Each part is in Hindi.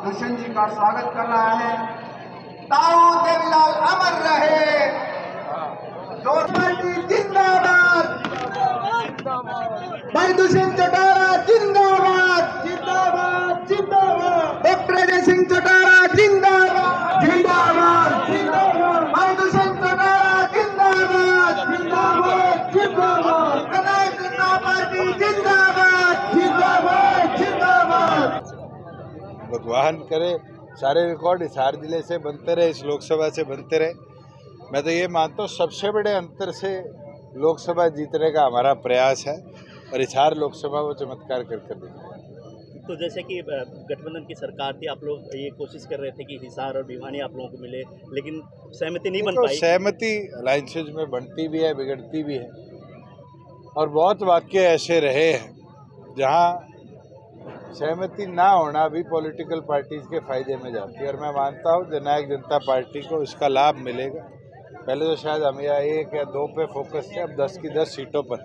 दुष्यंत जी का स्वागत कर रहा है। ताऊ देवीलाल अमर रहे। जिंदाबाद। भाई दुष्यंत चौटाला जिंदाबाद जिंदाबाद जिंदाबाद। डॉक्टर अजय सिंह चौटाला जिंदाबाद जिंदाबाद जिंदाबाद। भाई दुष्यंत चौटाला जिंदाबाद जिंदाबाद जिंदाबाद। कनाई जनता पार्टी जिंदाबाद जिंदाबाद जिंदाबाद। भगवान करे सारे रिकॉर्ड हिसार जिले से बनते रहे, इस लोकसभा से बनते रहे। मैं तो ये मानता हूँ सबसे बड़े अंतर से लोकसभा जीतने का हमारा प्रयास है और हिसार लोकसभा वो चमत्कार कर दिखाया। तो जैसे कि गठबंधन की सरकार थी, आप लोग ये कोशिश कर रहे थे कि हिसार और भिवानी आप लोगों को मिले, लेकिन सहमति नहीं बन पाई। सहमति अलायंसेज में बनती भी है, बिगड़ती भी है, और बहुत वाक्य ऐसे रहे हैं जहाँ सहमति ना होना भी पॉलिटिकल पार्टीज के फायदे में जाती है। और मैं मानता हूँ जननायक जनता पार्टी को इसका लाभ मिलेगा। पहले तो शायद हम या 1 या 2 पे फोकस थे, अब 10 की 10 सीटों पर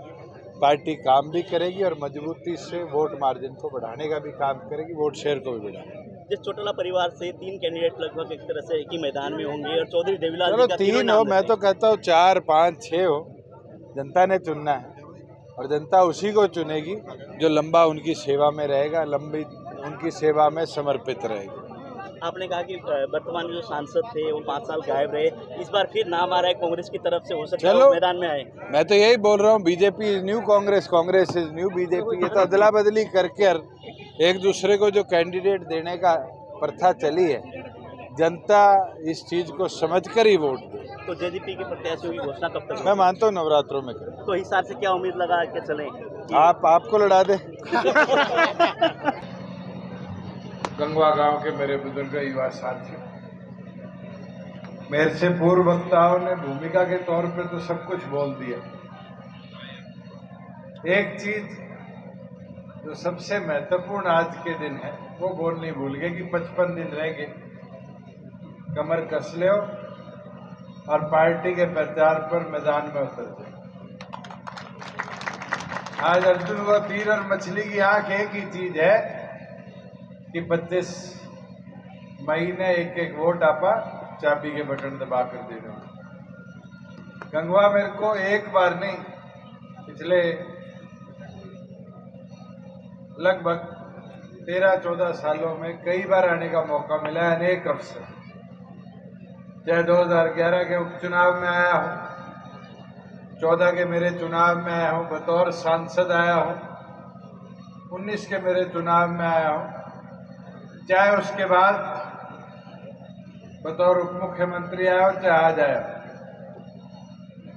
पार्टी काम भी करेगी और मजबूती से वोट मार्जिन को बढ़ाने का भी काम करेगी, वोट शेयर को भी बढ़ाएगी। जिस चौटाला परिवार से 3 कैंडिडेट लगभग एक तरह से एक ही मैदान में होंगे और चौधरी देवीलाल चलो 3 हो, मैं तो कहता हूँ 4, 5, 6 हो। जनता ने चुनना है और जनता उसी को चुनेगी जो लंबा उनकी सेवा में रहेगा, लंबी उनकी सेवा में समर्पित रहेगी। आपने कहा कि वर्तमान जो सांसद थे वो 5 साल गायब रहे, इस बार फिर नाम आ रहा है कांग्रेस की तरफ से, हो सकता है मैदान में आए। मैं तो यही बोल रहा हूँ, BJP is new Congress, Congress is new BJP. ये तो अदला बदली करके एक दूसरे को जो कैंडिडेट देने का प्रथा चली है, जनता इस चीज को समझकर ही वोट दे। तो जेडीपी के प्रत्याशियों की घोषणा कब तक? मैं मानता हूँ नवरात्रों में करें। तो हिसार से क्या उम्मीद लगा के चले? आपको लड़ा दे। गंगवा गांव के मेरे बुजुर्ग युवा साथी, मेरे से पूर्व वक्ताओं ने भूमिका के तौर पे तो सब कुछ बोल दिया। एक चीज जो सबसे महत्वपूर्ण आज के दिन है वो बोलनी भूल गए कि 55 दिन रह गए। कमर कस लो और पार्टी के प्रचार पर मैदान में उतर जाए। आज अर्जुन व तीर और मछली की आंख एक ही चीज है कि 25 महीने एक वोट आपा चाबी के बटन दबा कर दे दो। गंगवा मेरे को एक बार नहीं, पिछले लगभग 13-14 सालों में कई बार आने का मौका मिला है। अनेक अवसर, चाहे 2011 के उपचुनाव में आया हूं, 14 के मेरे चुनाव में आया हूं, बतौर सांसद आया हूं, 19 के मेरे चुनाव में आया हूं, चाहे उसके बाद बतौर उप मुख्यमंत्री आया हो, चाहे आज आया,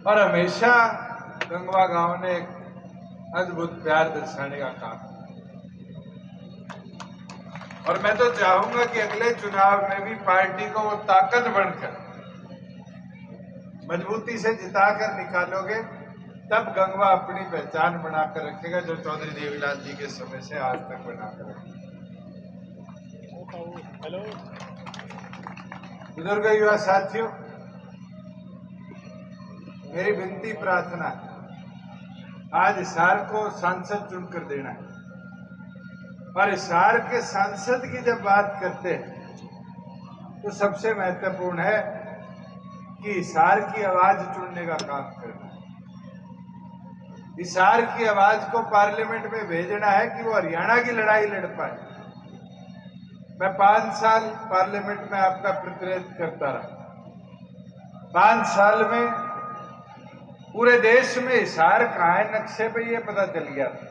और हमेशा गंगवा गांव ने एक अद्भुत प्यार दर्शाने का काम किया। और मैं तो चाहूंगा कि अगले चुनाव में भी पार्टी को वो ताकत बनकर मजबूती से जिताकर निकालोगे, तब गंगवा अपनी पहचान बनाकर रखेगा जो चौधरी देवीलाल जी के समय से आज तक बनाकर रखेगा। हेलो बुजुर्ग युवा साथियों, मेरी विनती प्रार्थना है, आज हिसार को सांसद चुनकर देना है। और हिसार के सांसद की जब बात करते हैं तो सबसे महत्वपूर्ण है कि हिसार की आवाज चुनने का काम करना है। हिसार की आवाज को पार्लियामेंट में भेजना है कि वो हरियाणा की लड़ाई लड़ पाए। मैं 5 साल पार्लियामेंट में आपका प्रतिनिधित्व करता रहा। 5 साल में पूरे देश में हिसार कहाँ है नक्शे पे ये पता चल गया था।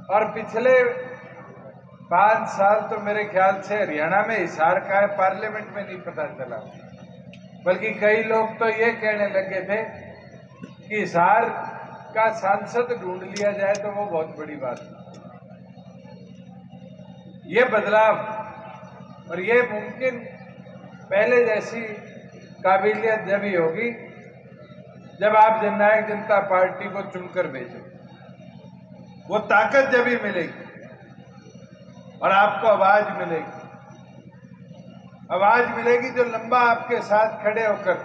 और पिछले 5 साल तो मेरे ख्याल से हरियाणा में हिसार कहाँ है पार्लियामेंट में नहीं पता चला, बल्कि कई लोग तो ये कहने लगे थे कि हिसार का सांसद ढूंढ लिया जाए तो वो बहुत बड़ी बात है। ये बदलाव और ये मुमकिन पहले जैसी काबिलियत जब ही होगी जब आप जननायक जनता पार्टी को चुनकर भेजें। वो ताकत जब ही मिलेगी और आपको आवाज मिलेगी। आवाज मिलेगी जो लंबा आपके साथ खड़े होकर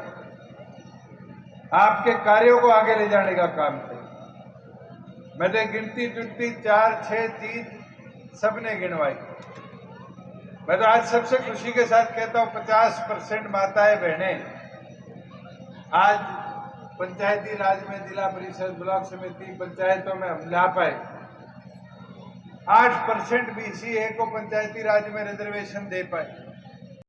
आपके कार्यों को आगे ले जाने का काम करें। मैं तो गिनती चुनती 4-6 चीज सबने गिनवाई। मैं तो आज सबसे खुशी के साथ कहता हूं 50% माताएं बहनें आज पंचायती राज में जिला परिषद, ब्लॉक समिति, पंचायतों में हम ला पाए। 8% BCA को पंचायती राज में रिजर्वेशन दे पाए।